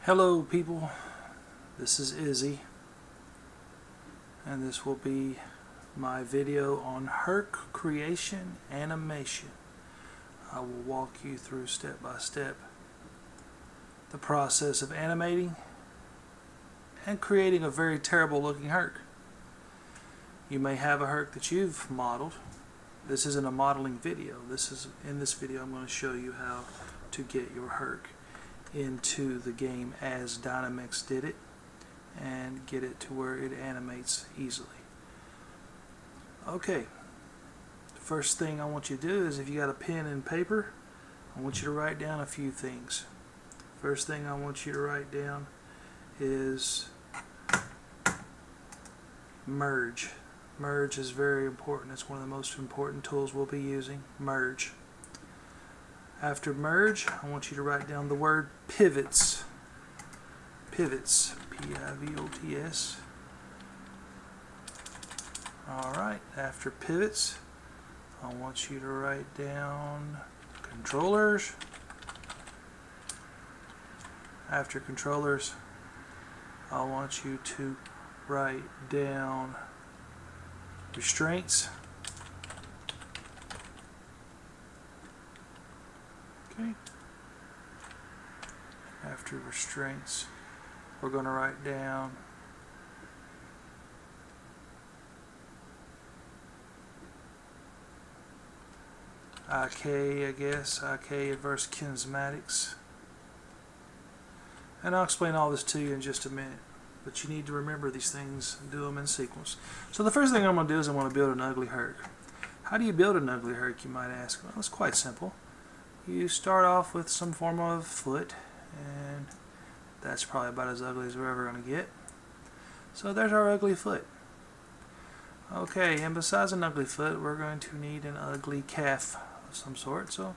Hello people, this is IZZY and this will be my video on herc creation animation. I will walk you through step by step the process of animating and creating a very terrible looking herc. You may have a herc that you've modeled. This isn't a modeling video. In this video I'm going to show you how to get your herc into the game as Dynamix did it and get it to where it animates easily. Okay, first thing I want you to do is, if you got a pen and paper, I want you to write down a few things. First thing I want you to write down is merge. Merge is very important. It's one of the most important tools we'll be using. Merge. After merge, I want you to write down the word pivots. Pivots. P-I-V-O-T-S. Alright, after pivots, I want you to write down controllers. After controllers, I want you to write down restraints. Okay. After restraints, we're going to write down IK, I guess, IK adverse kinematics. And I'll explain all this to you in just a minute. But you need to remember these things and do them in sequence. So the first thing I'm going to do is I want to build an ugly herc. How do you build an ugly herc, you might ask? Well, it's quite simple. You start off with some form of foot, and that's probably about as ugly as we're ever going to get. So there's our ugly foot. Okay, and besides an ugly foot, we're going to need an ugly calf of some sort. So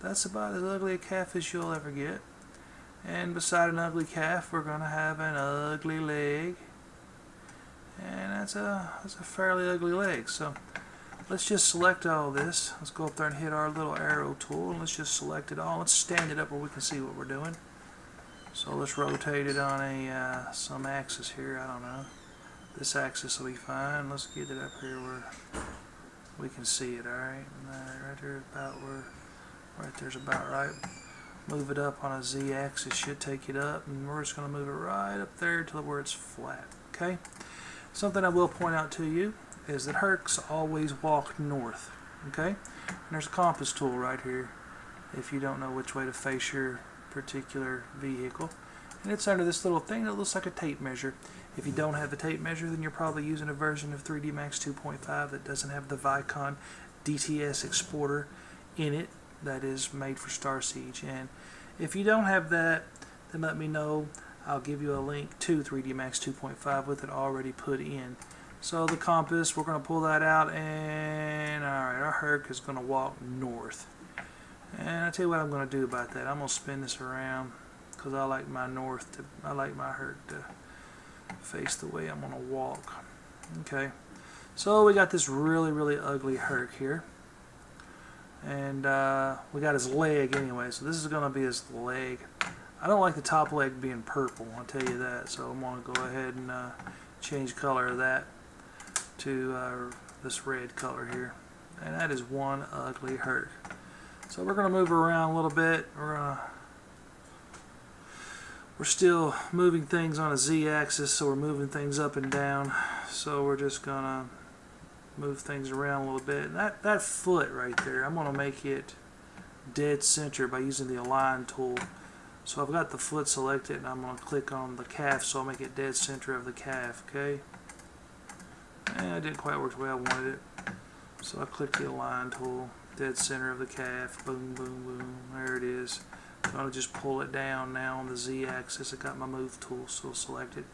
that's about as ugly a calf as you'll ever get. And beside an ugly calf, we're going to have an ugly leg, and that's a fairly ugly leg. So let's just select all this. Let's go up there and hit our little arrow tool, and let's just select it all. Let's stand it up where we can see what we're doing. So let's rotate it on a some axis here. I don't know. This axis will be fine. Let's get it up here where we can see it. All right, right there, about where. Right there's about right. Move it up on a z-axis, should take it up, and we're just going to move it right up there to where it's flat. Okay. Something I will point out to you is that hercs always walk north. Okay. And there's a compass tool right here if you don't know which way to face your particular vehicle, and it's under this little thing that looks like a tape measure. If you don't have the tape measure, then you're probably using a version of 3D Max 2.5 that doesn't have the Vicon DTS exporter in it that is made for Starsiege. And if you don't have that, then let me know. I'll give you a link to 3D Max 2.5 with it already put in. So the compass, we're going to pull that out, and alright, our herc is going to walk north. And I'll tell you what I'm going to do about that. I'm going to spin this around because I like my I like my herc to face the way I'm going to walk. Okay, so we got this really ugly herc here. And we got his leg anyway, so this is going to be his leg. I don't like the top leg being purple, I'll tell you that, so I'm going to go ahead and change color of that to this red color here. And that is one ugly herc. So we're going to move around a little bit. We're still moving things on a z-axis, so we're moving things up and down. So we're just going to move things around a little bit. That foot right there, I'm going to make it dead center by using the align tool. So I've got the foot selected, and I'm going to click on the calf, so I'll make it dead center of the calf. Okay, and it didn't quite work the way I wanted it, so I click the align tool, dead center of the calf, boom boom boom, there it is. I'm going to just pull it down now on the z-axis. I got my move tool still selected,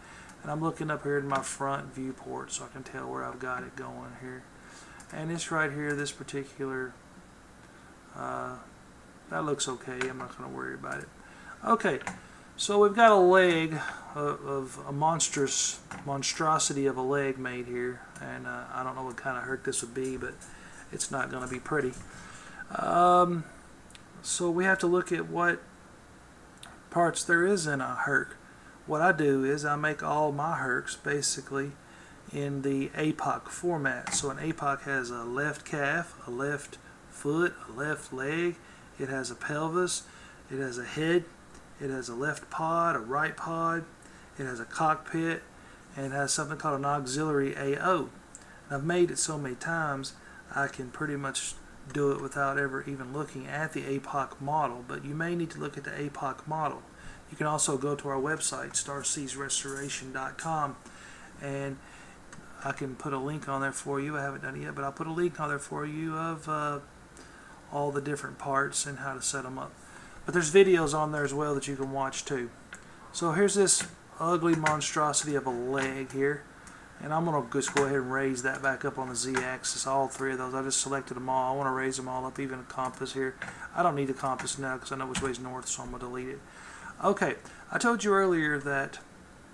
and I'm looking up here in my front viewport so I can tell where I've got it going here. And this right here, this particular, that looks okay. I'm not going to worry about it. Okay, so we've got a leg of a monstrosity of a leg made here, and I don't know what kind of herc this would be, but it's not going to be pretty. So we have to look at what parts there is in a herc. What I do is I make all my hercs basically in the APOC format. So an APOC has a left calf, a left foot, a left leg, it has a pelvis, it has a head, it has a left pod, a right pod, it has a cockpit, and it has something called an auxiliary AO. And I've made it so many times I can pretty much do it without ever even looking at the APOC model, but you may need to look at the APOC model. You can also go to our website, starsiegerestoration.com, and I can put a link on there for you. I haven't done it yet, but I'll put a link on there for you of all the different parts and how to set them up. But there's videos on there as well that you can watch too. So here's this ugly monstrosity of a leg here, and I'm going to just go ahead and raise that back up on the Z-axis, all three of those. I just selected them all. I want to raise them all up, even a compass here. I don't need a compass now because I know which way is north, so I'm going to delete it. Okay, I told you earlier that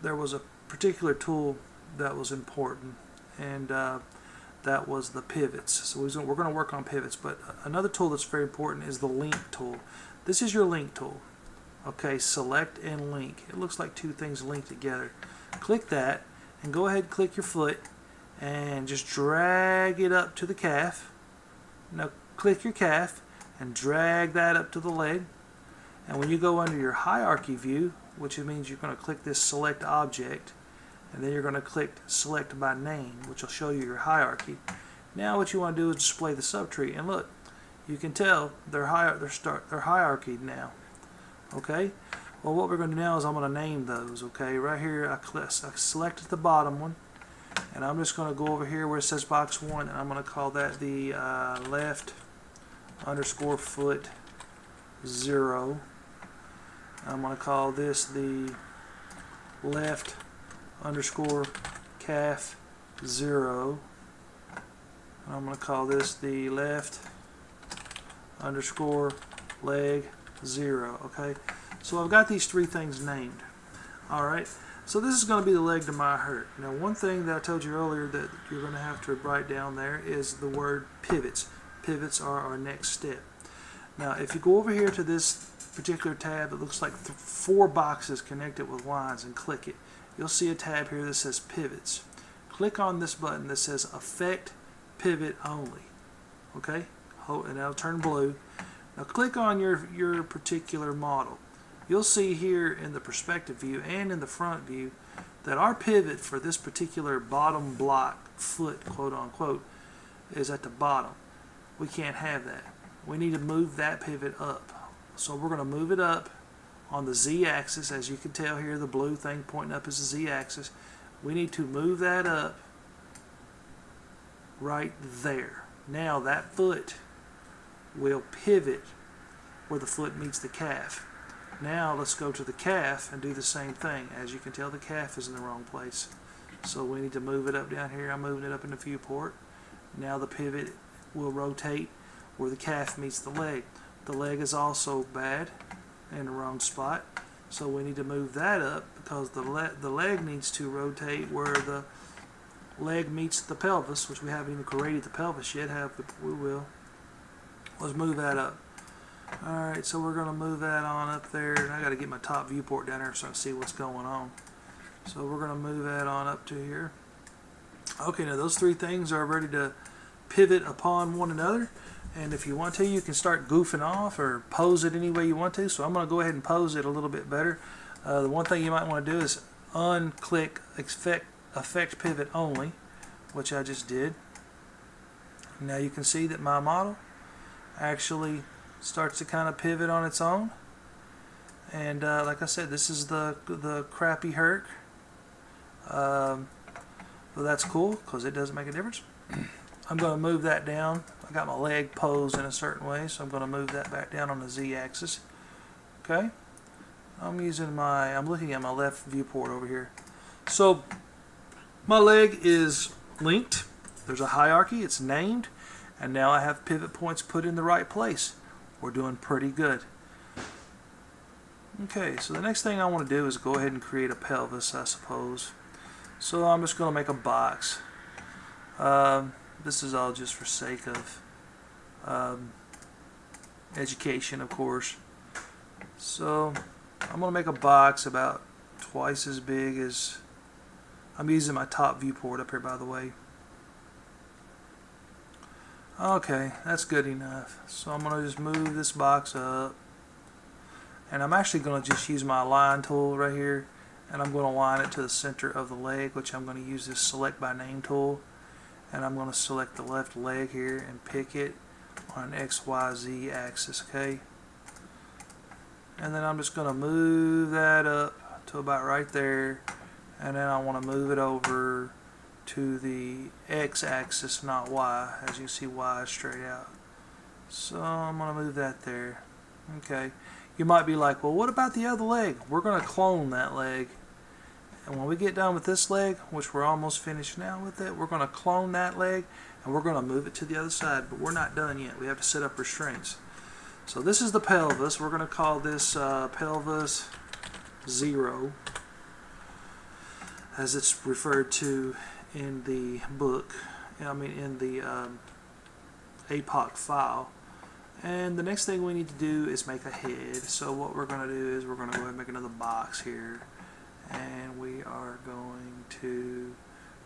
there was a particular tool that was important, and that was the pivots. So we're going to work on pivots, but another tool that's very important is the link tool. This is your link tool. Okay, select and link. It looks like two things linked together. Click that and go ahead and click your foot and just drag it up to the calf. Now click your calf and drag that up to the leg. And when you go under your hierarchy view, which means you're going to click this select object, and then you're going to click select by name, which will show you your hierarchy. Now what you want to do is display the subtree, and look, you can tell they're hierarchied now. Okay, well what we're going to do now is I'm going to name those. Okay, right here I selected the bottom one, and I'm just going to go over here where it says box 1, and I'm going to call that the left underscore foot 0. I'm going to call this the left underscore calf 0. I'm going to call this the left underscore leg 0. Okay, so I've got these three things named. Alright, so this is going to be the leg to my herc. Now one thing that I told you earlier that you're going to have to write down there is the word pivots. Pivots are our next step. Now if you go over here to this particular tab, it looks like 4 boxes connected with lines, and click it. You'll see a tab here that says pivots. Click on this button that says affect pivot only. Okay, and that'll turn blue. Now click on your particular model. You'll see here in the perspective view and in the front view that our pivot for this particular bottom block foot, quote unquote, is at the bottom. We can't have that. We need to move that pivot up. So we're going to move it up on the Z-axis. As you can tell here, the blue thing pointing up is the Z-axis. We need to move that up right there. Now that foot will pivot where the foot meets the calf. Now let's go to the calf and do the same thing. As you can tell, the calf is in the wrong place. So we need to move it up down here. I'm moving it up in the viewport. Now the pivot will rotate where the calf meets the leg. The leg is also bad in the wrong spot, so we need to move that up because the leg needs to rotate where the leg meets the pelvis, which we haven't even created the pelvis yet. We will. Let's move that up. Alright, so we're going to move that on up there, and I got to get my top viewport down there so I can see what's going on. So we're going to move that on up to here. Okay, now those three things are ready to pivot upon one another. And if you want to, you can start goofing off or pose it any way you want to. So I'm going to go ahead and pose it a little bit better. The one thing you might want to do is unclick affect pivot only, which I just did. Now you can see that my model actually starts to kind of pivot on its own. And like I said, this is the crappy herc. Well, that's cool because it doesn't make a difference. I'm going to move that down. I got my leg posed in a certain way, so I'm going to move that back down on the Z-axis. Okay, I'm looking at my left viewport over here. So my leg is linked. There's a hierarchy. It's named, and now I have pivot points put in the right place. We're doing pretty good. Okay, so the next thing I want to do is go ahead and create a pelvis, I suppose. So I'm just going to make a box. This is all just for sake of education, of course. So I'm going to make a box about twice as big as, I'm using my top viewport up here by the way. Okay, that's good enough. So I'm going to just move this box up, and I'm actually going to just use my align tool right here, and I'm going to align it to the center of the leg, which I'm going to use this select by name tool, and I'm going to select the left leg here and pick it on an XYZ axis, okay? And then I'm just going to move that up to about right there, and then I want to move it over to the X axis, not Y. As you can see, Y is straight out. So I'm going to move that there. Okay. You might be like, well, what about the other leg? We're going to clone that leg. And when we get done with this leg, which we're almost finished now with it, we're going to clone that leg and we're going to move it to the other side. But we're not done yet. We have to set up restraints. So this is the pelvis. We're going to call this pelvis 0, as it's referred to in the book, in the APOC file. And the next thing we need to do is make a head. So what we're going to do is we're going to go ahead and make another box here, and we are going to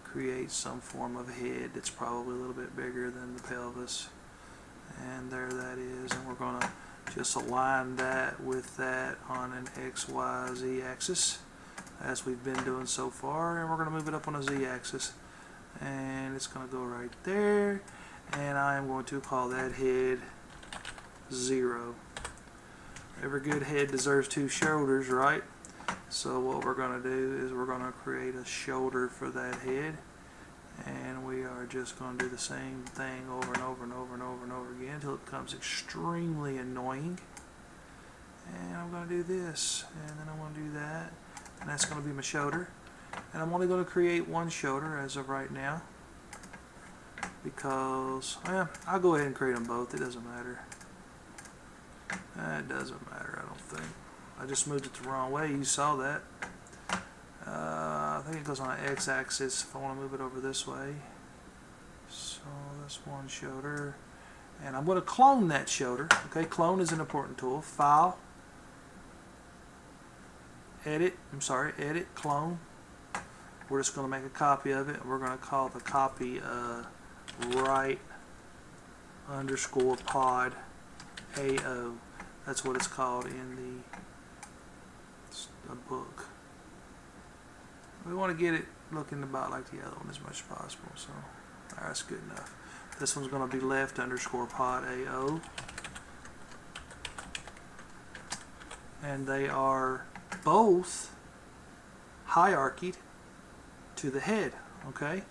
create some form of head that's probably a little bit bigger than the pelvis, and there that is. And we're going to just align that with that on an XYZ axis, as we've been doing so far, and we're going to move it up on a Z axis, and it's going to go right there, and I am going to call that head 0. Every good head deserves 2 shoulders, right? So what we're going to do is we're going to create a shoulder for that head, and we are just going to do the same thing over and over and over and over and over again until it becomes extremely annoying. And I'm going to do this, and then I'm going to do that, and that's going to be my shoulder. And I'm only going to create 1 shoulder as of right now, because I'll go ahead and create them both. It doesn't matter. It doesn't matter, I don't think. I just moved it the wrong way. You saw that. I think it goes on an x-axis if I want to move it over this way. So that's 1 shoulder, and I'm going to clone that shoulder. Okay, clone is an important tool. File, edit, clone. We're just going to make a copy of it. We're going to call the copy right _ pod AO. That's what it's called in the book. We want to get it looking about like the other one as much as possible. So that's good enough. This one's going to be left _ pod AO. And they are both hierarchied to the head. Okay,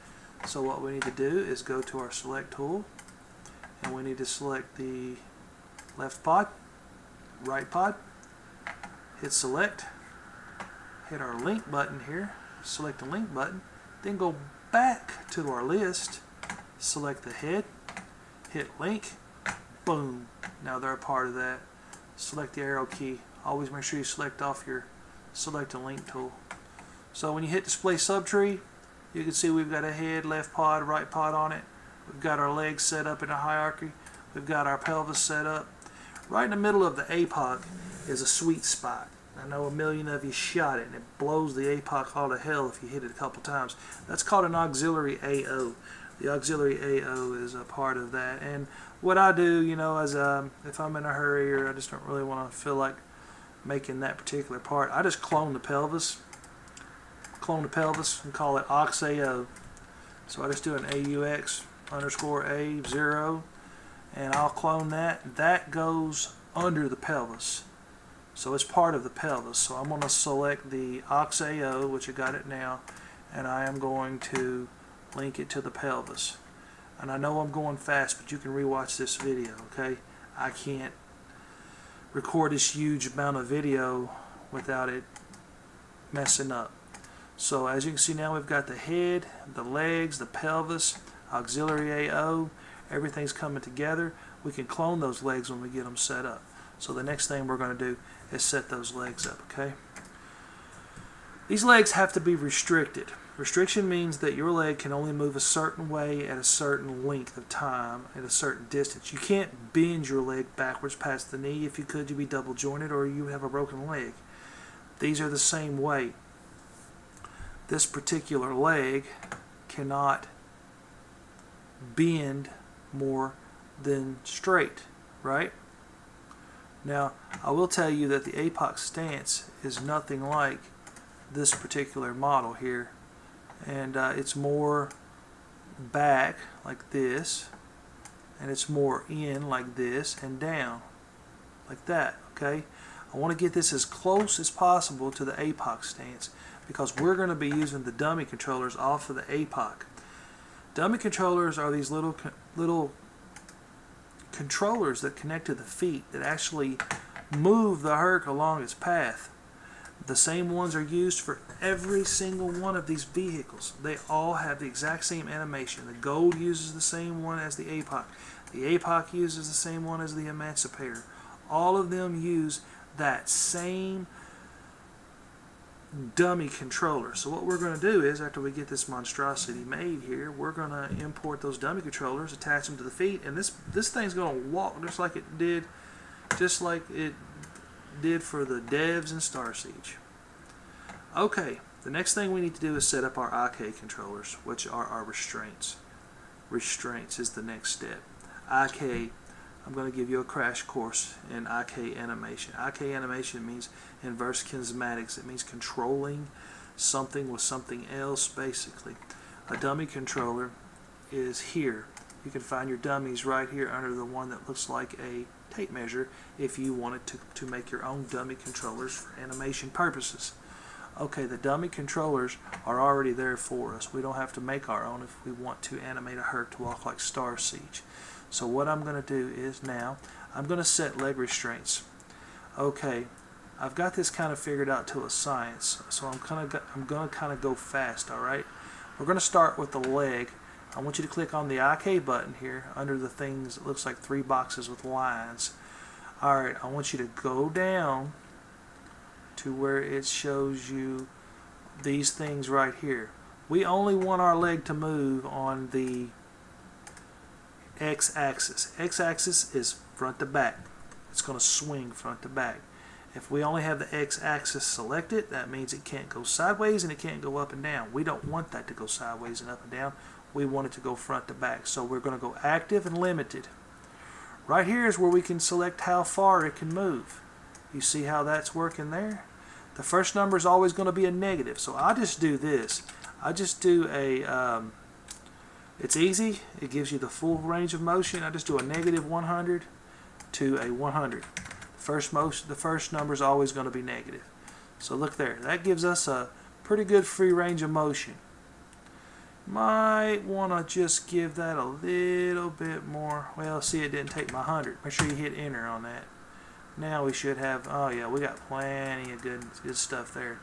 so what we need to do is go to our select tool, and we need to select the left pod, right pod, hit select, hit our link button here, select the link button, then go back to our list, select the head, hit link, boom, now they're a part of that. Select the arrow key. Always make sure you select off your select a link tool. So when you hit display subtree, you can see we've got a head, left pod, right pod on it. We've got our legs set up in a hierarchy. We've got our pelvis set up. Right in the middle of the APOC is a sweet spot. I know a million of you shot it, and it blows the APOC all to hell if you hit it a couple times. That's called an auxiliary AO. The auxiliary AO is a part of that. And what I do, is if I'm in a hurry or I just don't really want to feel like making that particular part, I just clone the pelvis. And call it aux-AO. So I just do an AUX _ A0, and I'll clone that. That goes under the pelvis, so it's part of the pelvis. So I'm going to select the aux-AO, which I got it now, and I am going to link it to the pelvis. And I know I'm going fast, but you can rewatch this video, okay? I can't record this huge amount of video without it messing up. So as you can see now, we've got the head, the legs, the pelvis, auxiliary AO, everything's coming together. We can clone those legs when we get them set up. So the next thing we're going to do is set those legs up, okay? These legs have to be restricted. Restriction means that your leg can only move a certain way at a certain length of time at a certain distance. You can't bend your leg backwards past the knee. If you could, you'd be double jointed or you have a broken leg. these are the same weight. This particular leg cannot bend more than straight, right? Now, I will tell you that the APOC stance is nothing like this particular model here, and it's more back like this, and it's more in like this, and down like that, okay? I want to get this as close as possible to the APOC stance because we're going to be using the dummy controllers off of the APOC. Dummy controllers are these little controllers that connect to the feet that actually move the herc along its path. The same ones are used for every single one of these vehicles. They all have the exact same animation. The Gold uses the same one as the APOC. The APOC uses the same one as the Emancipator. All of them use that same dummy controller. So what we're going to do is, after we get this monstrosity made here, we're going to import those dummy controllers, attach them to the feet, and this thing's going to walk just like it did for the devs in Starsiege. Okay, the next thing we need to do is set up our IK controllers, which are our restraints. Restraints is the next step. IK, I'm going to give you a crash course in IK animation. IK animation means inverse kinematics. It means controlling something with something else, basically. A dummy controller is here. You can find your dummies right here under the one that looks like a tape measure if you wanted to make your own dummy controllers for animation purposes. Okay, the dummy controllers are already there for us. We don't have to make our own if we want to animate a herc to walk like Starsiege. So what I'm going to do is now I'm going to set leg restraints. Okay, I've got this kind of figured out to a science, so I'm going to kind of go fast. All right, we're going to start with the leg. I want you to click on the IK button here under the things. It looks like 3 boxes with lines. All right, I want you to go down to where it shows you these things right here. We only want our leg to move on the X-axis. X-axis is front to back. It's going to swing front to back. If we only have the X-axis selected, that means it can't go sideways and it can't go up and down. We don't want that to go sideways and up and down. We want it to go front to back. So we're going to go active and limited. Right here is where we can select how far it can move. You see how that's working there? The first number is always going to be a negative. So I just do this. I just do a it's easy. It gives you the full range of motion. I just do a negative 100 to a 100. The first number is always going to be negative. So look there. That gives us a pretty good free range of motion. Might want to just give that a little bit more. Well, see, it didn't take my 100. Make sure you hit enter on that. Now we should have, oh yeah, we got plenty of good stuff there.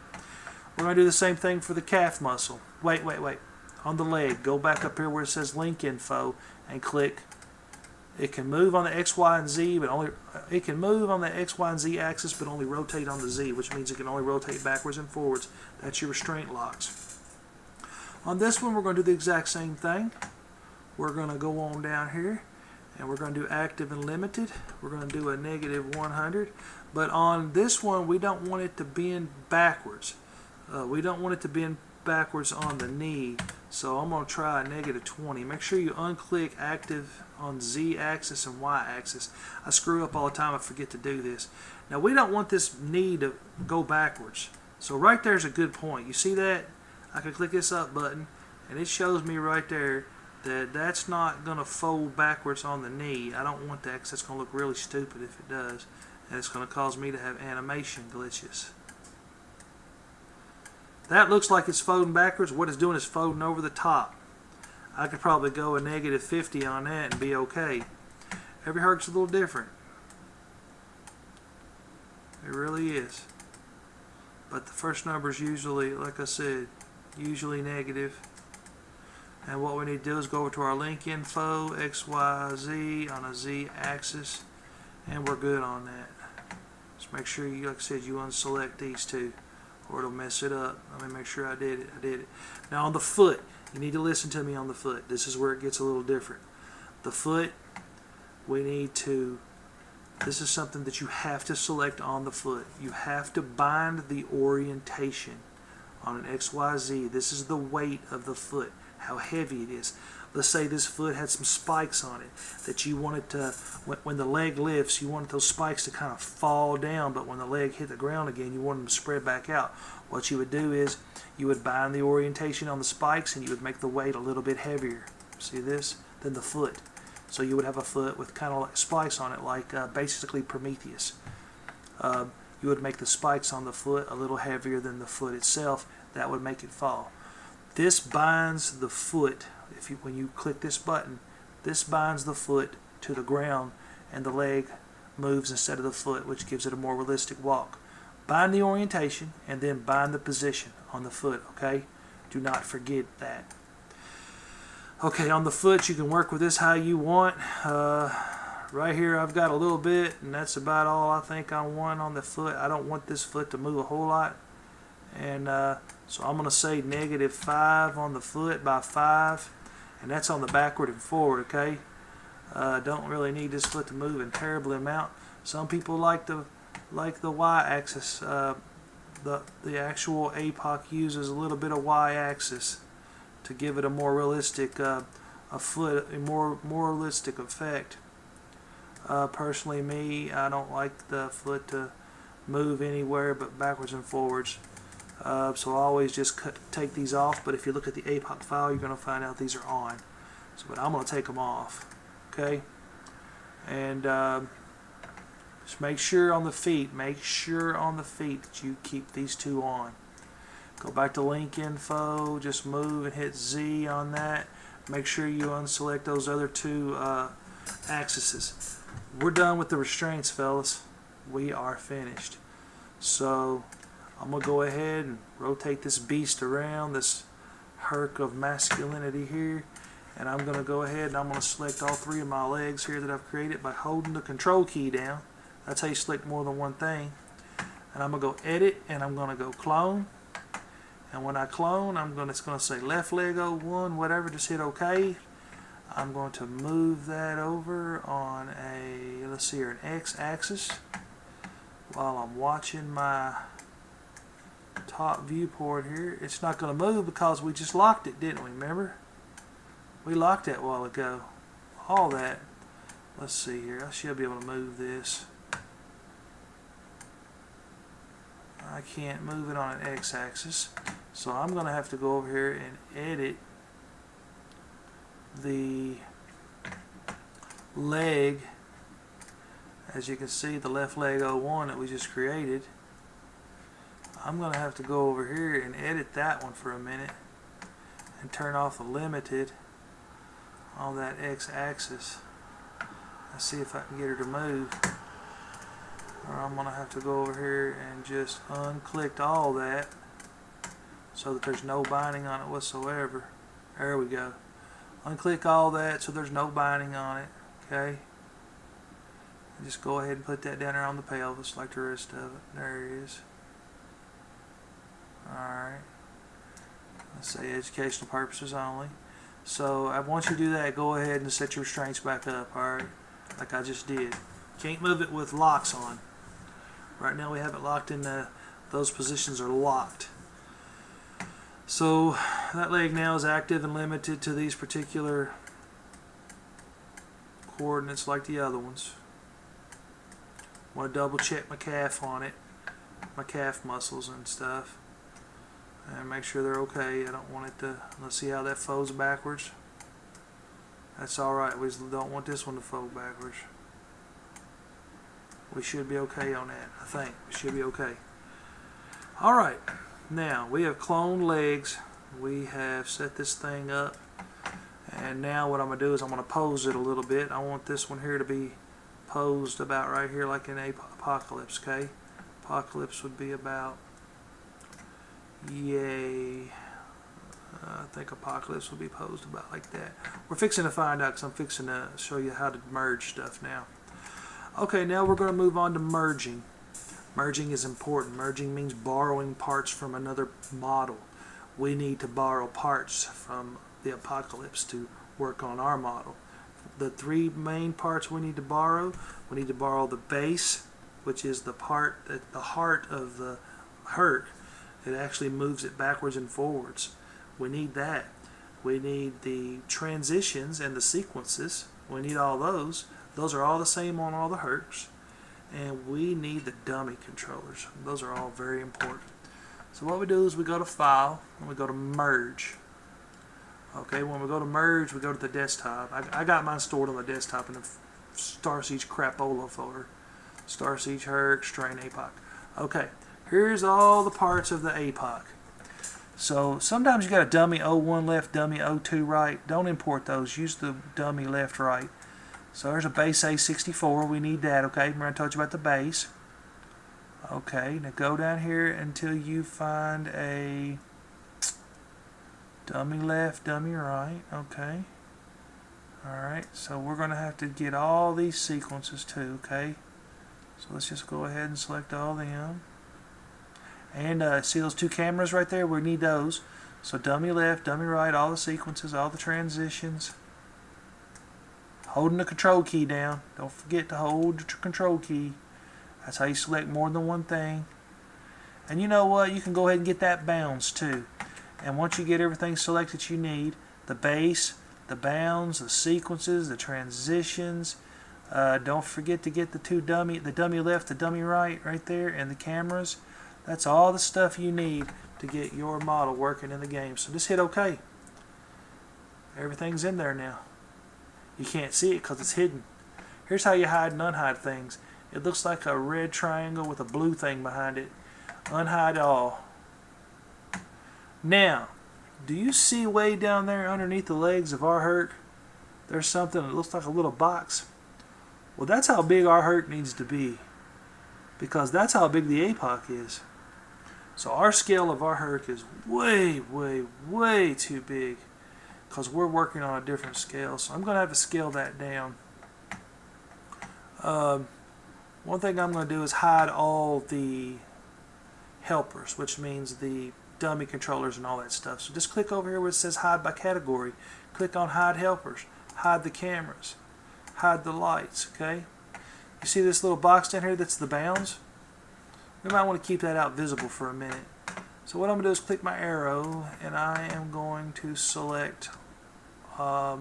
We're going to do the same thing for the calf muscle. Wait. On the leg, go back up here where it says link info and click. It can move on the X, Y, and Z, but only it can move on the X, Y, and Z axis, but only rotate on the Z, which means it can only rotate backwards and forwards. That's your restraint locks. On this one, we're going to do the exact same thing. We're going to go on down here, and we're going to do active and limited. We're going to do a negative 100, but on this one, we don't want it to bend backwards. We don't want it to bend backwards on the knee, so I'm going to try a negative 20. Make sure you unclick active on Z axis and Y axis. I screw up all the time. I forget to do this. Now we don't want this knee to go backwards, so right there's a good point. You see that? I can click this up button and it shows me right there that that's not going to fold backwards on the knee. I don't want that because that's going to look really stupid if it does, and it's going to cause me to have animation glitches. That looks like it's folding backwards. What it's doing is folding over the top. I could probably go a negative 50 on that and be okay. Every herc's a little different. It really is. But the first number is usually, like I said, usually negative. And what we need to do is go over to our link info, X, Y, Z on a Z axis, and we're good on that. Just make sure you, like I said, you unselect these two, or it'll mess it up. Let me make sure I did it. Now on the foot, you need to listen to me on the foot. This is where it gets a little different. The foot, we need to This is something that you have to select on the foot. You have to bind the orientation on an XYZ. This is the weight of the foot, how heavy it is. Let's say this foot had some spikes on it that you wanted to, when the leg lifts, you wanted those spikes to kind of fall down, but when the leg hit the ground again, you want them to spread back out. What you would do is you would bind the orientation on the spikes and you would make the weight a little bit heavier. See this? Than the foot. So you would have a foot with kind of like spikes on it, like basically Prometheus. You would make the spikes on the foot a little heavier than the foot itself. That would make it fall. This binds the foot. When you click this button, this binds the foot to the ground and the leg moves instead of the foot, which gives it a more realistic walk. Bind the orientation and then bind the position on the foot, okay? Do not forget that. Okay, on the foot you can work with this how you want. Right here I've got a little bit, and that's about all I think I want on the foot. I don't want this foot to move a whole lot. And so I'm going to say -5 on the foot by 5. And that's on the backward and forward, okay? Don't really need this foot to move in terribly amount. Some people like the y-axis. The actual APOC uses a little bit of y-axis to give it a more realistic a more realistic effect. Personally, me, I don't like the foot to move anywhere but backwards and forwards. So I always just take these off, but if you look at the APOC file, you're going to find out these are on. So, but I'm going to take them off, okay? And just make sure on the feet that you keep these two on. Go back to link info, just move and hit Z on that. Make sure you unselect those other two axes. We're done with the restraints, fellas. We are finished. So I'm going to go ahead and rotate this beast around, this herc of masculinity here. And I'm going to go ahead and I'm going to select all 3 of my legs here that I've created by holding the control key down. That's how you select more than one thing. And I'm going to go edit and I'm going to go clone. And when I clone, it's going to say left leg 01, whatever, just hit OK. I'm going to move that over on a, let's see here, an X-axis while I'm watching my top viewport here. It's not going to move because we just locked it, didn't we? Remember? We locked that a while ago. All that. Let's see here. I should be able to move this. I can't move it on an X-axis. So I'm going to have to go over here and edit the leg. As you can see, the left leg 01 that we just created. I'm going to have to go over here and edit that one for a minute and turn off the limited on that X-axis. Let's see if I can get her to move. Or I'm going to have to go over here and just unclick all that so that there's no binding on it whatsoever. There we go. Unclick all that so there's no binding on it. Okay. And just go ahead and put that down there on the pelvis like the rest of it. There it is. Alright. Let's say educational purposes only. So once you do that, go ahead and set your restraints back up. Alright. Like I just did. Can't move it with locks on. Right now we have it locked in those positions are locked. So that leg now is active and limited to these particular coordinates like the other ones. Want to double check my calf on it, my calf muscles and stuff, and make sure they're okay. I don't want it to, let's see how that folds backwards. That's alright, we don't want this one to fold backwards. We should be okay on that, I think. We should be okay. Alright, now we have cloned legs. We have set this thing up. And now what I'm going to do is I'm going to pose it a little bit. I want this one here to be posed about right here like in Apocalypse, okay? Apocalypse would be about, yay. I think Apocalypse would be posed about like that. We're fixing to find out because I'm fixing to show you how to merge stuff now. Okay, now we're going to move on to merging. Merging is important. Merging means borrowing parts from another model. We need to borrow parts from the Apocalypse to work on our model. the three main parts we need to borrow. We need to borrow the base, which is the part that the heart of the herc. It actually moves it backwards and forwards. We need that. We need the transitions and the sequences. We need all those. Those are all the same on all the hercs. And we need the dummy controllers. Those are all very important. So what we do is we go to File and we go to Merge. Okay, when we go to Merge, we go to the desktop. I got mine stored on the desktop in the Starsiege crapola folder. Starsiege herc, strain APOC. Okay, here's all the parts of the APOC. So sometimes you got a dummy 01 left, dummy 02 right. Don't import those. Use the dummy left, right. So there's a base A64. We need that, okay? Remember I told you about the base. Okay, now go down here until you find a dummy left, dummy right. Okay. Alright, so we're going to have to get all these sequences too, okay? So let's just go ahead and select all them. And see those two cameras right there? We need those. So dummy left, dummy right, all the sequences, all the transitions. Holding the control key down. Don't forget to hold the control key. That's how you select more than one thing. And you know what? You can go ahead and get that bounds too. And once you get everything selected you need, the base, the bounds, the sequences, the transitions, don't forget to get the dummy left, the dummy right there, and the cameras. That's all the stuff you need to get your model working in the game. So just hit OK. Everything's in there now. You can't see it because it's hidden. Here's how you hide and unhide things. It looks like a red triangle with a blue thing behind it. Unhide all. Now, do you see way down there underneath the legs of our herc? There's something that looks like a little box. Well, that's how big our herc needs to be, because that's how big the APOC is. So our scale of our herc is way, way, way too big, because we're working on a different scale. So I'm going to have to scale that down. One thing I'm going to do is hide all the helpers, which means the dummy controllers and all that stuff. So just click over here where it says hide by category. Click on hide helpers, hide the cameras, hide the lights. Okay, you see this little box down here that's the bounds? We might want to keep that out visible for a minute. So what I'm going to do is click my arrow and I am going to select all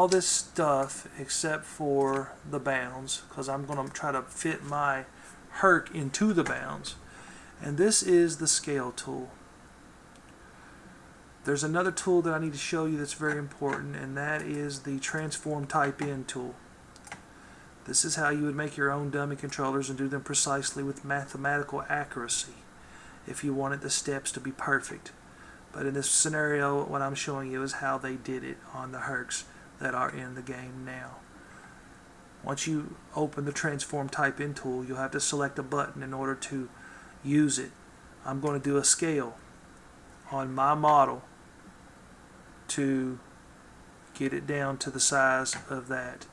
this stuff except for the bounds, because I'm going to try to fit my herc into the bounds. And this is the scale tool. There's another tool that I need to show you that's very important, and that is the transform type in tool. This is how you would make your own dummy controllers and do them precisely with mathematical accuracy if you wanted the steps to be perfect. But in this scenario, what I'm showing you is how they did it on the hercs that are in the game now. Once you open the transform type in tool, you'll have to select a button in order to use it. I'm going to do a scale on my model to get it down to the size of that.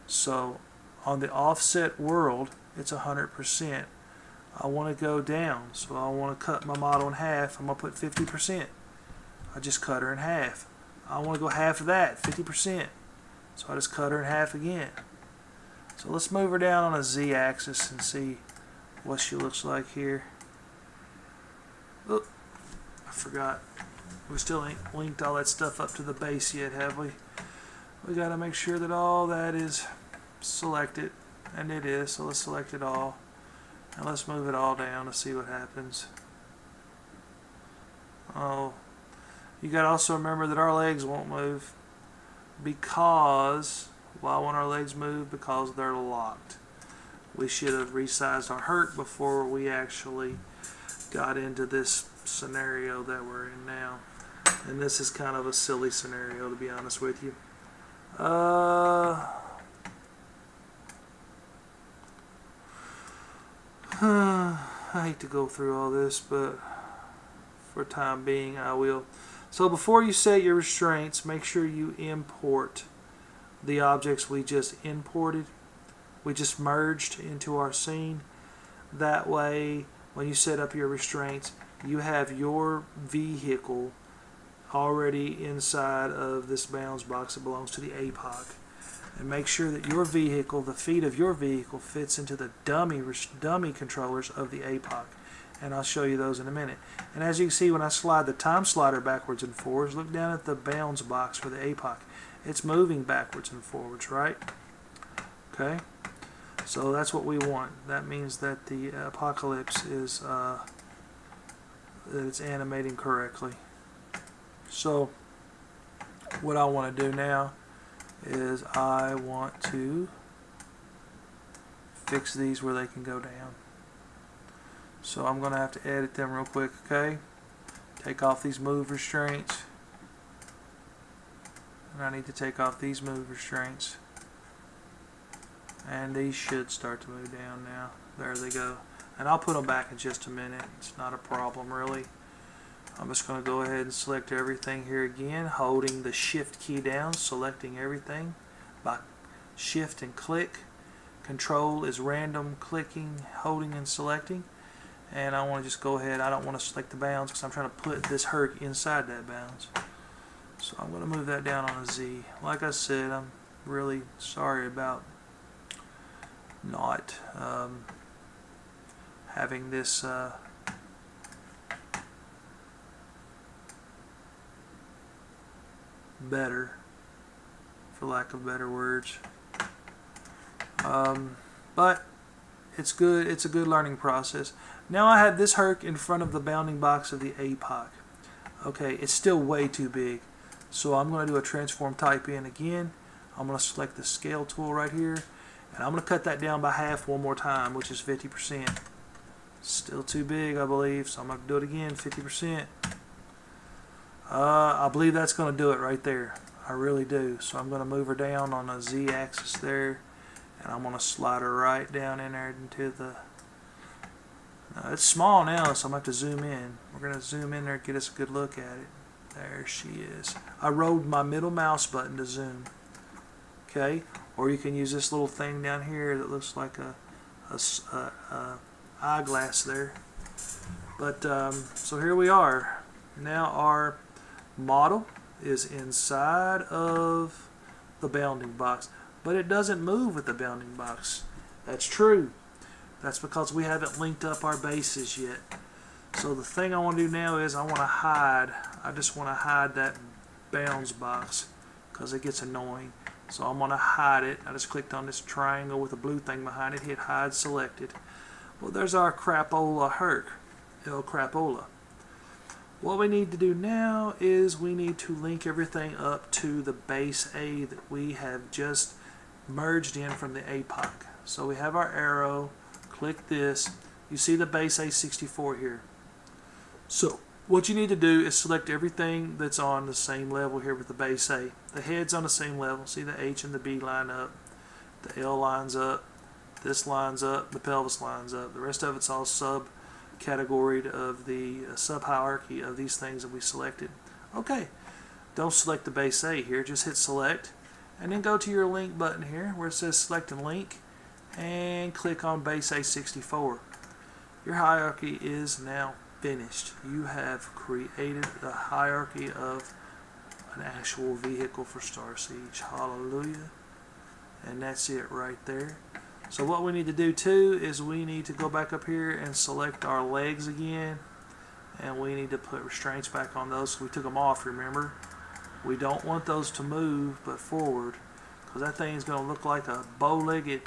So on the offset world, it's 100%. I want to go down, so I want to cut my model in half. I'm going to put 50%. I just cut her in half. I want to go half of that, 50%. So I just cut her in half again. So let's move her down on a Z-axis and see what she looks like here. Oh, I forgot. We still ain't linked all that stuff up to the base yet, have we? We got to make sure that all that is selected, and it is. So let's select it all, and let's move it all down to see what happens. Oh, you got to also remember that our legs won't move because, why won't our legs move? Because they're locked. We should have resized our herc before we actually got into this scenario that we're in now. And this is kind of a silly scenario, to be honest with you. I hate to go through all this, but for time being I will. So before you set your restraints, make sure you import the objects we just imported. We just merged into our scene. That way, when you set up your restraints, you have your vehicle already inside of this bounds box that belongs to the APOC. And make sure that your vehicle, the feet of your vehicle, fits into the dummy controllers of the APOC. And I'll show you those in a minute. And as you can see, when I slide the time slider backwards and forwards, look down at the bounds box for the APOC. It's moving backwards and forwards, right? Okay? So that's what we want. That means that the apocalypse is that it's animating correctly. So what I want to do now is I want to fix these where they can go down. So I'm going to have to edit them real quick, okay? Take off these move restraints. And I need to take off these move restraints. And these should start to move down now. There they go. And I'll put them back in just a minute. It's not a problem really. I'm just going to go ahead and select everything here again, holding the shift key down, selecting everything by shift and click. Control is random clicking, holding and selecting. And I want to just go ahead, I don't want to select the bounds because I'm trying to put this herc inside that bounds. So I'm going to move that down on a Z. Like I said, I'm really sorry about not having this better, for lack of better words. But it's good. It's a good learning process. Now I have this herc in front of the bounding box of the APOC. Okay, it's still way too big. So I'm going to do a transform type in again. I'm going to select the scale tool right here. And I'm going to cut that down by half one more time, which is 50%. Still too big, I believe. So I'm going to do it again, 50%. I believe that's going to do it right there. I really do. So I'm going to move her down on a Z axis there. And I'm going to slide her right down in there into the... it's small now, so I'm going to have to zoom in. We're going to zoom in there and get us a good look at it. There she is. I rode my middle mouse button to zoom. Okay? Or you can use this little thing down here that looks like a eyeglass there. But so here we are. Now our model is inside of the bounding box, but it doesn't move with the bounding box. That's true. That's because we haven't linked up our bases yet. So the thing I want to do now is I want to hide. I just want to hide that bounds box because it gets annoying. So I'm going to hide it. I just clicked on this triangle with a blue thing behind it, hit hide selected. Well, there's our crapola herc, El Crapola. What we need to do now is we need to link everything up to the base A that we have just merged in from the APOC. So we have our arrow, click this. You see the base A64 here. So what you need to do is select everything that's on the same level here with the base A. The head's on the same level. See the H and the B line up. The L lines up. This lines up. The pelvis lines up. The rest of it's all sub-categoried of the sub-hierarchy of these things that we selected. Okay. Don't select the base A here. Just hit select. And then go to your link button here where it says select and link. And click on base A64. Your hierarchy is now finished. You have created the hierarchy of an actual vehicle for Starsiege. Hallelujah. And that's it right there. So what we need to do too is we need to go back up here and select our legs again, and we need to put restraints back on those. So we took them off, remember? We don't want those to move but forward, because that thing is going to look like a bow-legged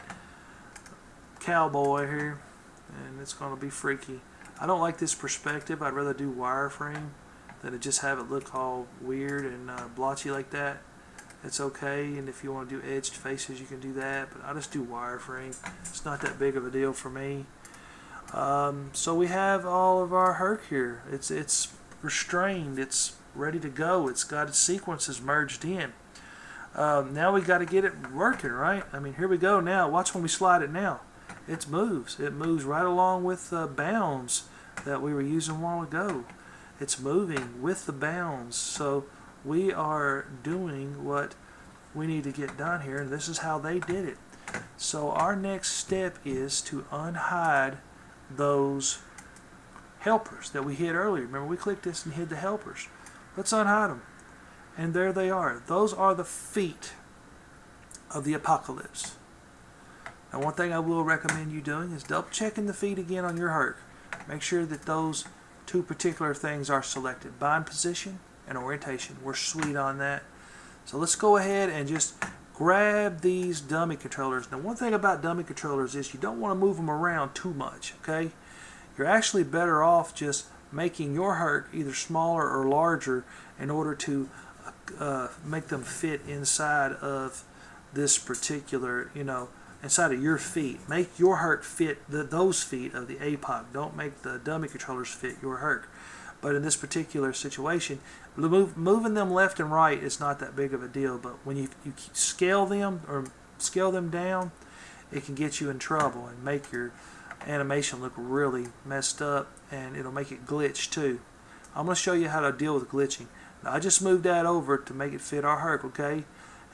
cowboy here, and it's going to be freaky. I don't like this perspective. I'd rather do wireframe than to just have it look all weird and blotchy like that. It's okay, and if you want to do edged faces, you can do that, but I just do wireframe. It's not that big of a deal for me. So we have all of our herc here. It's restrained. It's ready to go. It's got its sequences merged in. Now we got to get it working, right? I mean, here we go now. Watch when we slide it now. It moves. It moves right along with the bounds that we were using a while ago. It's moving with the bounds. So we are doing what we need to get done here, and this is how they did it. So our next step is to unhide those helpers that we hid earlier. Remember, we clicked this and hid the helpers. Let's unhide them. And there they are. Those are the feet of the apocalypse. Now, one thing I will recommend you doing is double checking the feet again on your herc. Make sure that those two particular things are selected. Bind position and orientation. We're sweet on that. So let's go ahead and just grab these dummy controllers. Now, one thing about dummy controllers is you don't want to move them around too much, okay? You're actually better off just making your herc either smaller or larger in order to make them fit inside of this particular, inside of your feet. Make your herc fit those feet of the APOC. Don't make the dummy controllers fit your herc. But in this particular situation, moving them left and right is not that big of a deal. But when you scale them or scale them down, it can get you in trouble and make your animation look really messed up, and it'll make it glitch too. I'm going to show you how to deal with glitching. Now, I just moved that over to make it fit our herc, okay?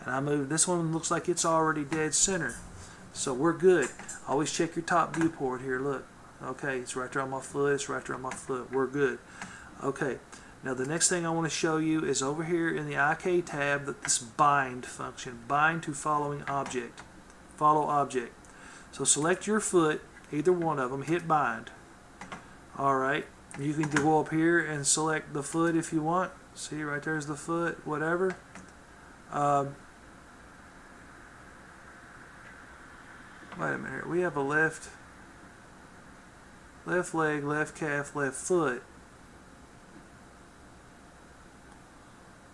And I moved this one. Looks like it's already dead center, so we're good. Always check your top viewport here. Look, okay, it's right there on my foot. It's right there on my foot. We're good. Okay. Now the next thing I want to show you is over here in the IK tab, that this bind function, bind to following object, follow object. So select your foot, either one of them, hit bind. Alright, you can go up here and select the foot if you want. See, right there's the foot, whatever. Wait a minute here. We have a left leg, left calf, left foot.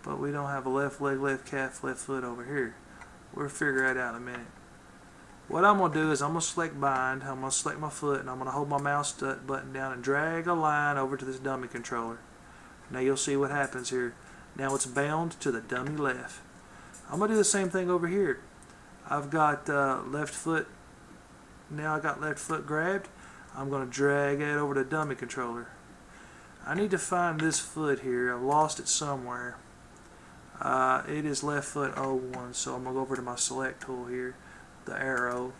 But we don't have a left leg, left calf, left foot over here. We'll figure that out in a minute. What I'm going to do is I'm going to select bind, I'm going to select my foot, and I'm going to hold my mouse button down and drag a line over to this dummy controller. Now you'll see what happens here. Now it's bound to the dummy left. I'm going to do the same thing over here. I've got left foot, now I got left foot grabbed. I'm going to drag it over to dummy controller. I need to find this foot here. I've lost it somewhere. It is left foot 01, so I'm going to go over to my select tool here, the arrow,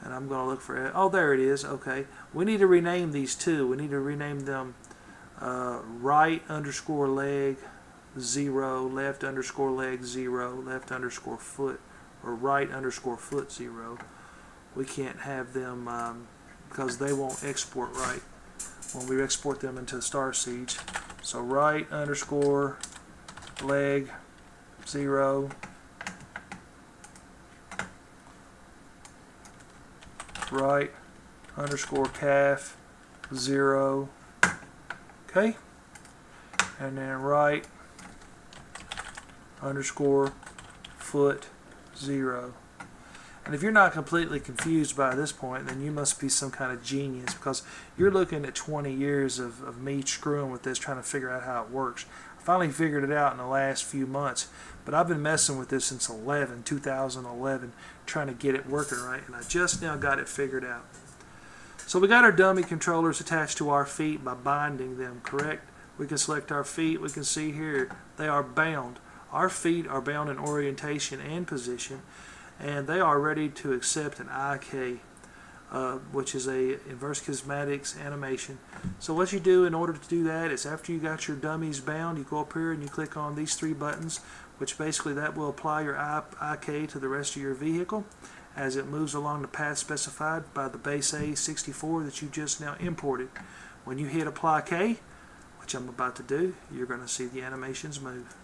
and I'm going to look for it. Oh, there it is. Okay. We need to rename these two. We need to rename them right underscore leg 0, left underscore leg 0, left underscore foot, or right underscore foot 0. We can't have them because they won't export right when we export them into Starsiege. So right underscore leg 0, right underscore calf 0, okay, and then right underscore foot 0. And if you're not completely confused by this point, then you must be some kind of genius, because you're looking at 20 years of me screwing with this, trying to figure out how it works. I finally figured it out in the last few months, but I've been messing with this since 2011, trying to get it working right, and I just now got it figured out. So we got our dummy controllers attached to our feet by binding them, correct? We can select our feet. We can see here they are bound. Our feet are bound in orientation and position, and they are ready to accept an IK, which is a inverse kinematics animation. So what you do in order to do that is, after you got your dummies bound, you go up here and you click on these three buttons, which basically that will apply your IK to the rest of your vehicle as it moves along the path specified by the base A64 that you just now imported. When you hit apply K, which I'm about to do, you're going to see the animations move.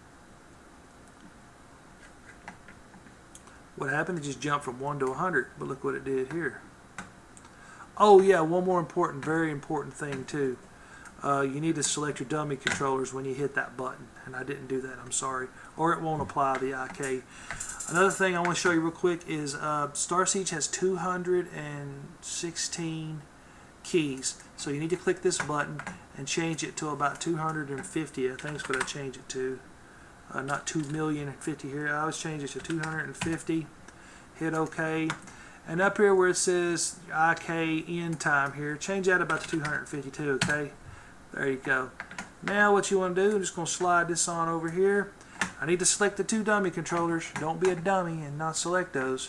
What happened? It just jumped from 1 to 100, but look what it did here. Oh yeah, one more important, very important thing too. You need to select your dummy controllers when you hit that button, and I didn't do that, I'm sorry, or it won't apply the IK. Another thing I want to show you real quick is Starsiege has 216 keys, so you need to click this button and change it to about 250. I think is what I changed it to. Not 2,050,000 here. I always change it to 250. Hit OK. And up here where it says IK end time here, change that about to 252. Okay. There you go. Now what you want to do, I'm just going to slide this on over here. I need to select the two dummy controllers. Don't be a dummy and not select those.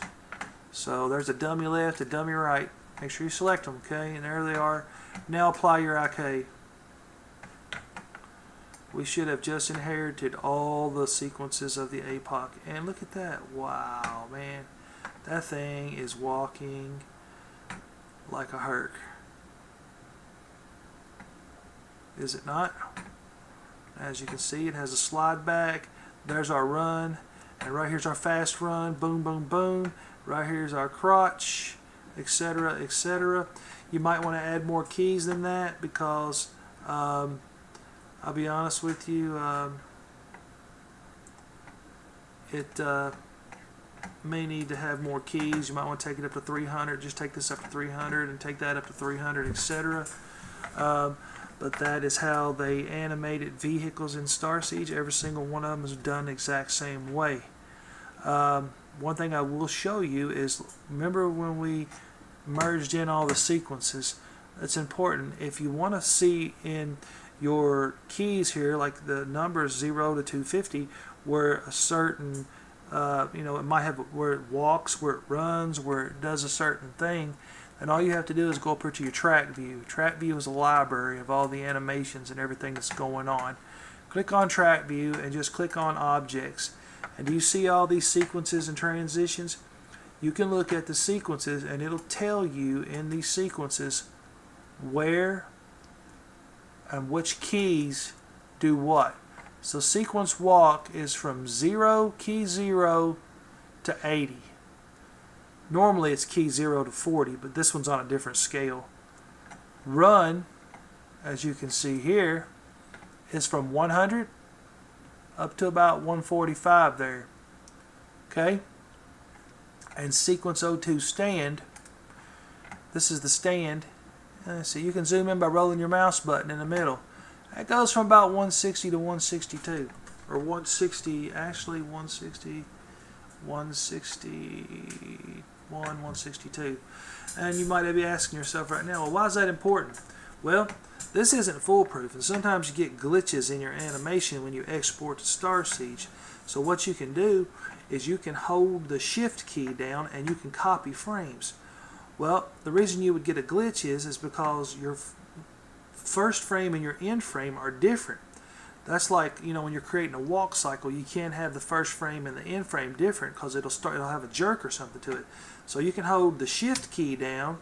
So there's a dummy left, a dummy right. Make sure you select them. Okay. And there they are. Now apply your IK. we should have just inherited all the sequences of the APOC. And look at that. Wow, man. That thing is walking like a herc. Is it not? As you can see, it has a slide back. There's our run. And right here's our fast run. Boom, boom, boom. Right here's our crotch, etc., etc. You might want to add more keys than that because I'll be honest with you, it may need to have more keys. You might want to take it up to 300. Just take this up to 300 and take that up to 300, etc. But that is how they animated vehicles in Starsiege. Every single one of them is done the exact same way. One thing I will show you is, remember when we merged in all the sequences? It's important. If you want to see in your keys here, like the numbers 0 to 250, where a certain, it might have where it walks, where it runs, where it does a certain thing, and all you have to do is go up here to your track view. Track view is a library of all the animations and everything that's going on. Click on track view and just click on objects. And do you see all these sequences and transitions? You can look at the sequences and it'll tell you in these sequences where and which keys do what. So sequence walk is from key 0 to 80. Normally it's key 0 to 40, but this one's on a different scale. Run, as you can see here, is from 100 up to about 145 there. Okay? And sequence 02 stand, this is the stand. See, you can zoom in by rolling your mouse button in the middle. That goes from about 160 to 162. Or 160, actually 160, 161, 162. And you might be asking yourself right now, well, why is that important? Well, this isn't foolproof, and sometimes you get glitches in your animation when you export to Starsiege. So what you can do is you can hold the shift key down and you can copy frames. Well, the reason you would get a glitch is because your first frame and your end frame are different. That's like, when you're creating a walk cycle, you can't have the first frame and the end frame different because it'll have a jerk or something to it. So you can hold the shift key down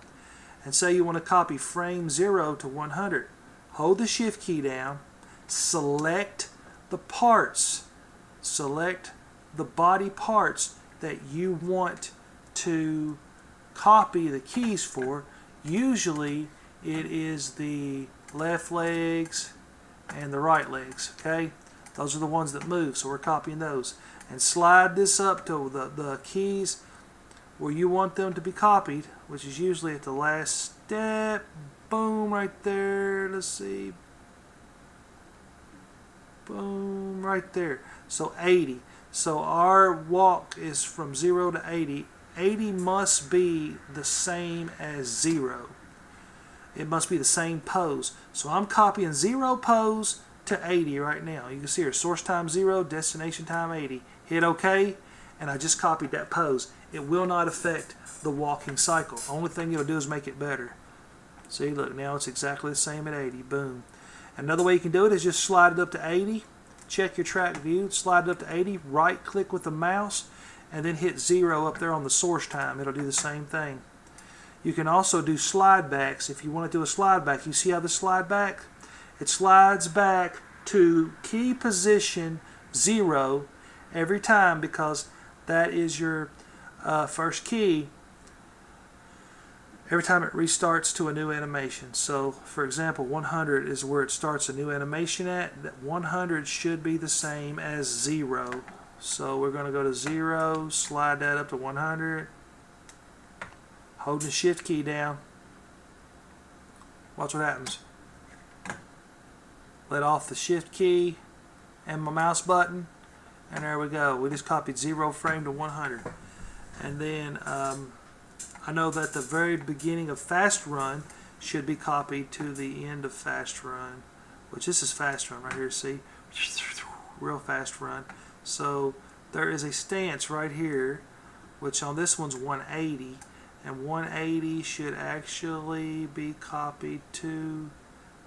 and say you want to copy frame 0 to 100. Hold the shift key down, select the parts, select the body parts that you want to copy the keys for. Usually it is the left legs and the right legs. Okay, those are the ones that move, so we're copying those. And slide this up to the keys where you want them to be copied, which is usually at the last step. Boom, right there. Let's see. Boom, right there. So 80. So our walk is from 0 to 80. 80 must be the same as 0. It must be the same pose. So I'm copying 0 pose to 80 right now. You can see here, source time 0, destination time 80. Hit OK, and I just copied that pose. It will not affect the walking cycle. Only thing it'll do is make it better. See, look, now it's exactly the same at 80. Boom. Another way you can do it is just slide it up to 80. Check your track view, slide it up to 80, right click with the mouse, and then hit 0 up there on the source time. It'll do the same thing. You can also do slide backs. If you want to do a slide back, you see how the slide back? It slides back to key position 0 every time because that is your first key every time it restarts to a new animation. So, for example, 100 is where it starts a new animation at. That 100 should be the same as 0. So we're going to go to 0, slide that up to 100, holding the shift key down. Watch what happens. Let off the shift key and my mouse button, and there we go. We just copied 0 frame to 100. And then I know that the very beginning of fast run should be copied to the end of fast run, which this is fast run right here, see? Real fast run. So there is a stance right here, which on this one's 180, and 180 should actually be copied to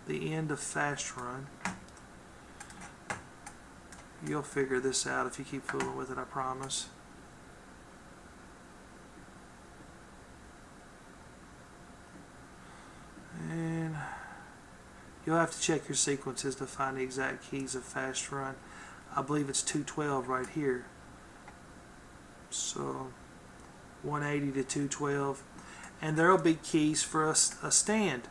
the end of fast run. You'll figure this out if you keep fooling with it, I promise. And you'll have to check your sequences to find the exact keys of fast run. I believe it's 212 right here. So 180 to 212. And there will be keys for a stand.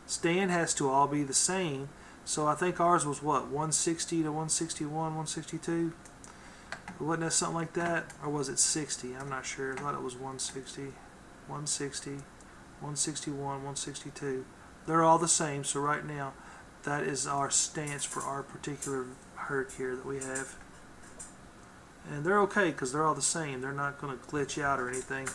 Stand has to all be the same. So I think ours was what, 160 to 161, 162? Wasn't that something like that? Or was it 60? I'm not sure. I thought it was 160, 160, 161, 162. They're all the same. So right now, that is our stance for our particular herc here that we have. And they're okay because they're all the same. They're not going to glitch out or anything.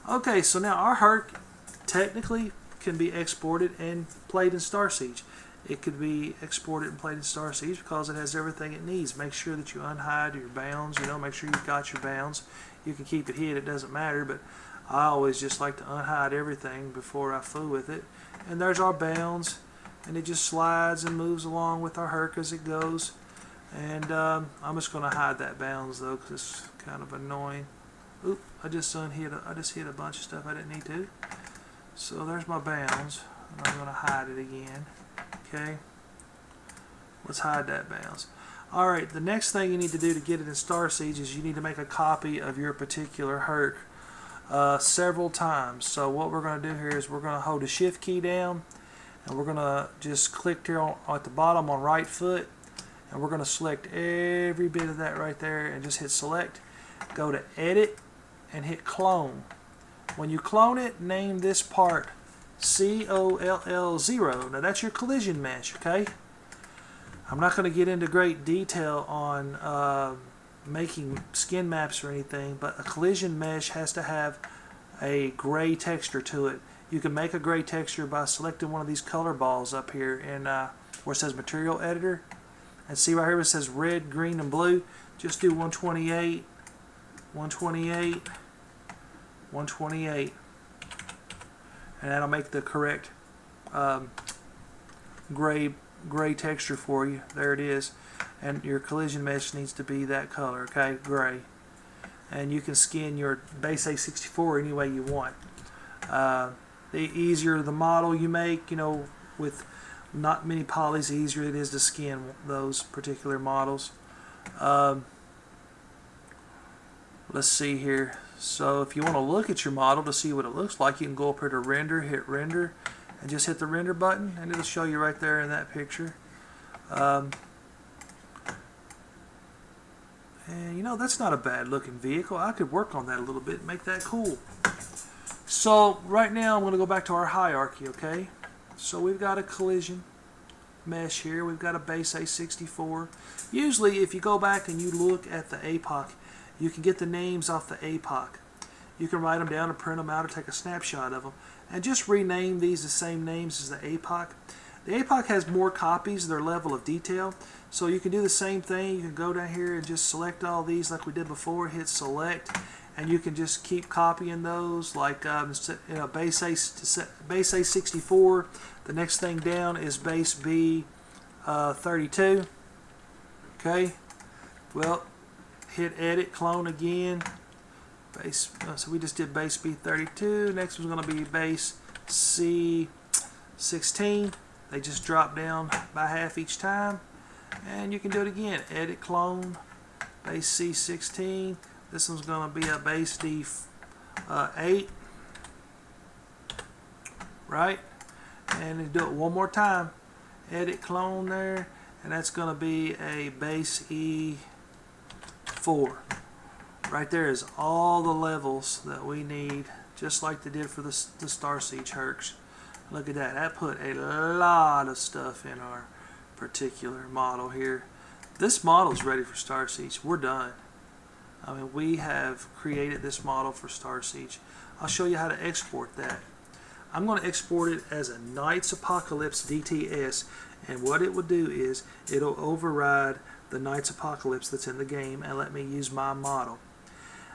Okay, so now our herc technically can be exported and played in Starsiege. It could be exported and played in Starsiege because it has everything it needs. Make sure that you unhide your bounds, make sure you've got your bounds. You can keep it hid, it doesn't matter, but I always just like to unhide everything before I fool with it. And there's our bounds, and it just slides and moves along with our herc as it goes. And I'm just going to hide that bounds though because it's kind of annoying. Oop, I just hit a bunch of stuff I didn't need to. So there's my bounds, and I'm going to hide it again. Okay, let's hide that bounds. Alright, the next thing you need to do to get it in Starsiege is you need to make a copy of your particular herc several times. So what we're going to do here is we're going to hold the shift key down, and we're going to just click here at the bottom on right foot, and we're going to select every bit of that right there and just hit select. Go to edit and hit clone. When you clone it, name this part COLL0. Now that's your collision mesh, okay? I'm not going to get into great detail on making skin maps or anything, but a collision mesh has to have a gray texture to it. You can make a gray texture by selecting one of these color balls up here in where it says material editor, and see right here where it says red, green, and blue. Just do 128, 128, 128. And that'll make the correct gray texture for you. There it is. And your collision mesh needs to be that color, okay, gray. And you can skin your base A64 any way you want. The easier the model you make, with not many polys, the easier it is to skin those particular models. Let's see here. So if you want to look at your model to see what it looks like, you can go up here to render, hit render, and just hit the render button, and it'll show you right there in that picture. And that's not a bad looking vehicle. I could work on that a little bit and make that cool. So right now I'm going to go back to our hierarchy, okay? So we've got a collision mesh here. We've got a base A64. Usually if you go back and you look at the APOC, you can get the names off the APOC. You can write them down and print them out or take a snapshot of them. And just rename these the same names as the APOC. The APOC has more copies of their level of detail. So you can do the same thing. You can go down here and just select all these like we did before. Hit select. And you can just keep copying those like base A64. The next thing down is base B32. Okay. Well, hit edit, clone again. So we just did base B32. Next one's going to be base C16. They just drop down by half each time. And you can do it again. Edit, clone, base C16. This one's going to be a base D8. Right? And do it one more time. Edit, clone there. And that's going to be a base E4. Right there is all the levels that we need, just like they did for the Starsiege hercs. Look at that. That put a lot of stuff in our particular model here. This model is ready for Starsiege. We're done. I mean, we have created this model for Starsiege. I'll show you how to export that. I'm going to export it as a Knights Apocalypse DTS, and what it will do is it'll override the Knights Apocalypse that's in the game and let me use my model.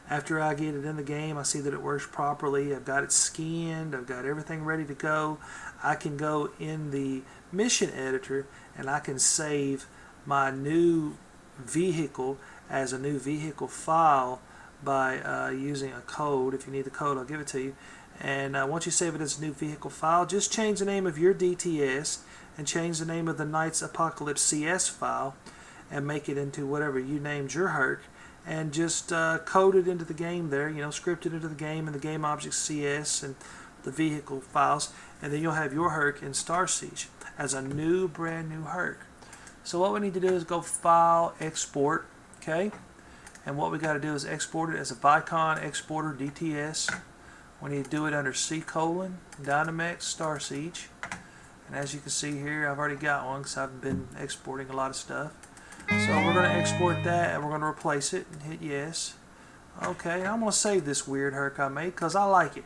After I get it in the game, I see that it works properly. I've got it skinned. I've got everything ready to go. I can go in the mission editor and I can save my new vehicle as a new vehicle file by using a code. If you need the code, I'll give it to you. And once you save it as a new vehicle file, just change the name of your DTS and change the name of the Knights Apocalypse CS file and make it into whatever you named your herc, and just code it into the game there, you know, script it into the game and the game object CS and the vehicle files, and then you'll have your herc in Starsiege as a new, brand new herc. So what we need to do is go File, Export, okay? And what we got to do is export it as a Vicon Exporter DTS. We need to do it under C:, Dynamax, Starsiege. And as you can see here, I've already got one because I've been exporting a lot of stuff. So we're going to export that and we're going to replace it and hit yes. Okay, I'm going to save this weird herc I made because I like it.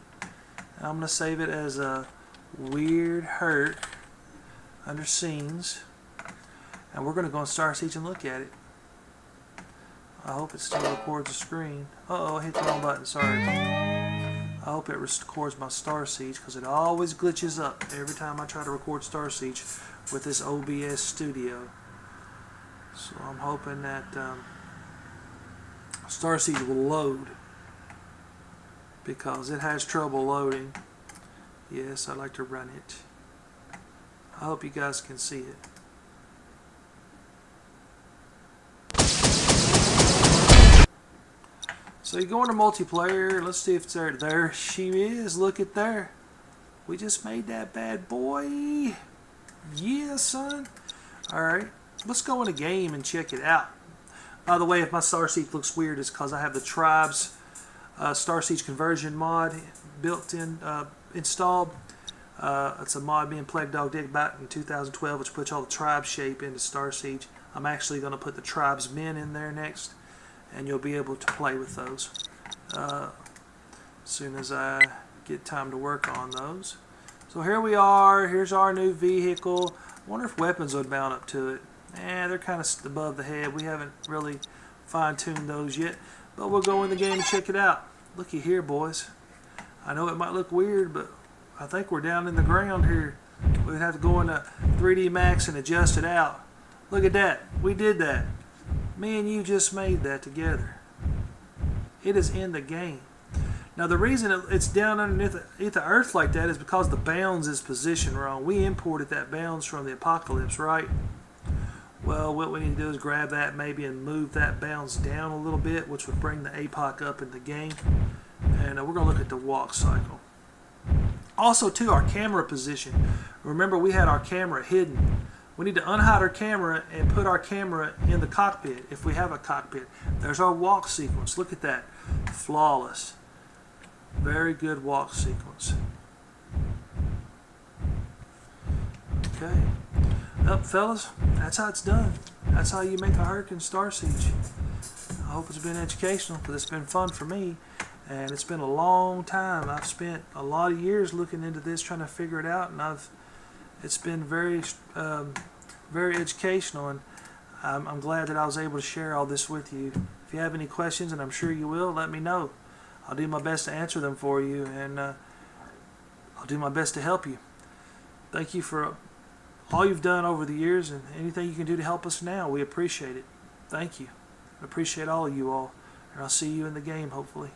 And I'm going to save it as a weird herc under scenes. And we're going to go in Starsiege and look at it. I hope it still records the screen. Uh-oh, I hit the wrong button, sorry. I hope it records my Starsiege because it always glitches up every time I try to record Starsiege with this OBS Studio. So I'm hoping that Starsiege will load because it has trouble loading. Yes, I like to run it. I hope you guys can see it. So you go into multiplayer. Let's see if it's there. There she is. Look at there. We just made that bad boy. Yeah, son. Alright. Let's go in a game and check it out. By the way, if my Starsiege looks weird, it's because I have the Tribes Starsiege conversion mod built in, installed. It's a mod being Plague Dog did back in 2012, which puts all the tribe shape into Starsiege. I'm actually going to put the tribesmen in there next, and you'll be able to play with those as soon as I get time to work on those. So here we are. Here's our new vehicle. I wonder if weapons would mount up to it. They're kind of above the head. We haven't really fine-tuned those yet, but we'll go in the game and check it out. Looky here, boys. I know it might look weird, but I think we're down in the ground here. We'd have to go into 3D Max and adjust it out. Look at that. We did that. Me and you just made that together. It is in the game. Now the reason it's down underneath the earth like that is because the bounds is positioned wrong. We imported that bounds from the Apocalypse, right? Well, what we need to do is grab that maybe and move that bounds down a little bit, which would bring the APOC up in the game. And we're going to look at the walk cycle. Also, too, our camera position. Remember, we had our camera hidden. We need to unhide our camera and put our camera in the cockpit if we have a cockpit. There's our walk sequence. Look at that. Flawless. Very good walk sequence. Okay. Up, fellas, that's how it's done. That's how you make a herc in Starsiege. I hope it's been educational because it's been fun for me, and it's been a long time. I've spent a lot of years looking into this, trying to figure it out, and it's been very educational, and I'm glad that I was able to share all this with you. If you have any questions, and I'm sure you will, let me know. I'll do my best to answer them for you, and I'll do my best to help you. Thank you for all you've done over the years, and anything you can do to help us now, we appreciate it. Thank you. I appreciate all of you all, and I'll see you in the game, hopefully.